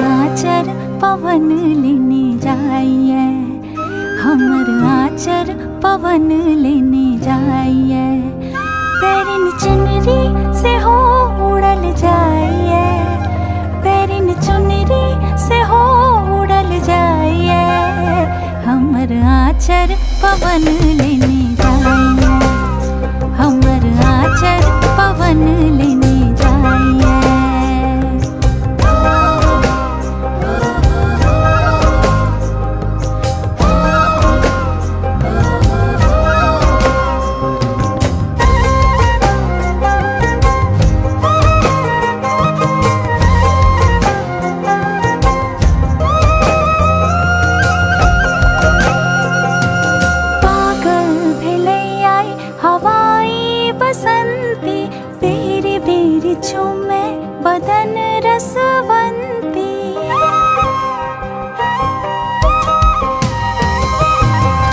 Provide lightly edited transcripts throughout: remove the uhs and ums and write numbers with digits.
आचर पवन लेने जाइए, हमर आचर पवन लेने जाइए। पैरिन चुनरी से हो उड़ल जाइए, पैरिन चुनरी से हो उड़ल जाइए। हमर आचर पवन लेने जाइए, हमर आचर पवन लेने जाइए। बसंती बेरी बेरी झूमे बदन रसवंती।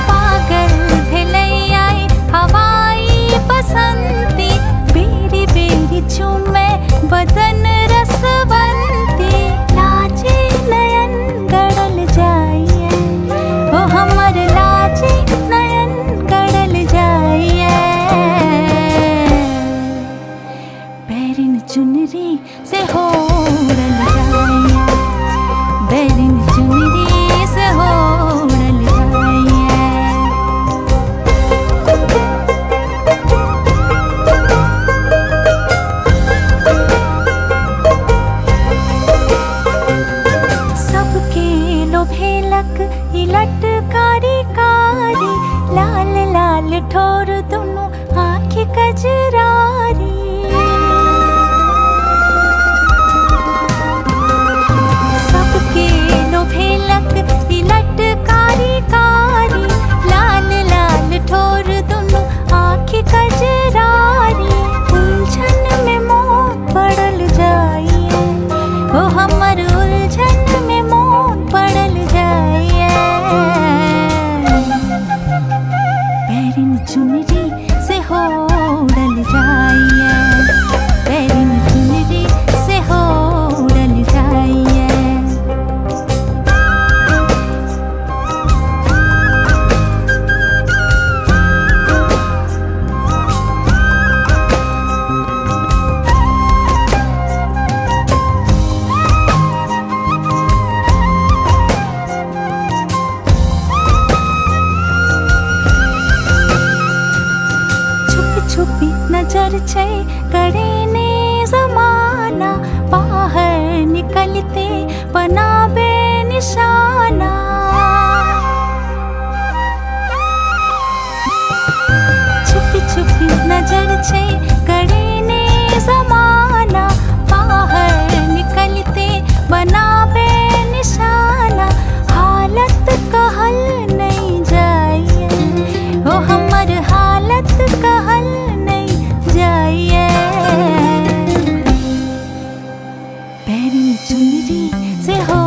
पागल भेलैयाई हवाई बसंती बेरी बेरी झूमे बदन रसवंती। लाजे नयन गड़ल जाइए, ओ हमर लाजे नयन गड़ल जाइए। पैरिन चुनरी से हो उड़ल जाइए, पैरिन चुनरी से हो उड़ल जाइए। सबके लोभेलक इलट कारी कारी, लाल लाल ठोर दुनु आँखि कजरारी। इलट कारी कारी, लाल लाल ठोर दुनु आँखि कजरारी। उलझन में मोह पड़ल जाइए, ओ हमर उलझन में मोह पड़ल जाइए। पैरिन चुनरी से हो उड़ल जाइए, पैरिन चुनरी से हो उड़ल जाइए। छुपी नजर छै करे ने जमाना, बाहर निकलते बनाबे निशाना। छुपी छुपी नजर छै करे ने जमाना, बाहर निकलते बनाबे निशाना। हालत कहल नहीं जाइए, ओ हमर हालत कहल नहीं जाइए। पैरिन चुनरी से हो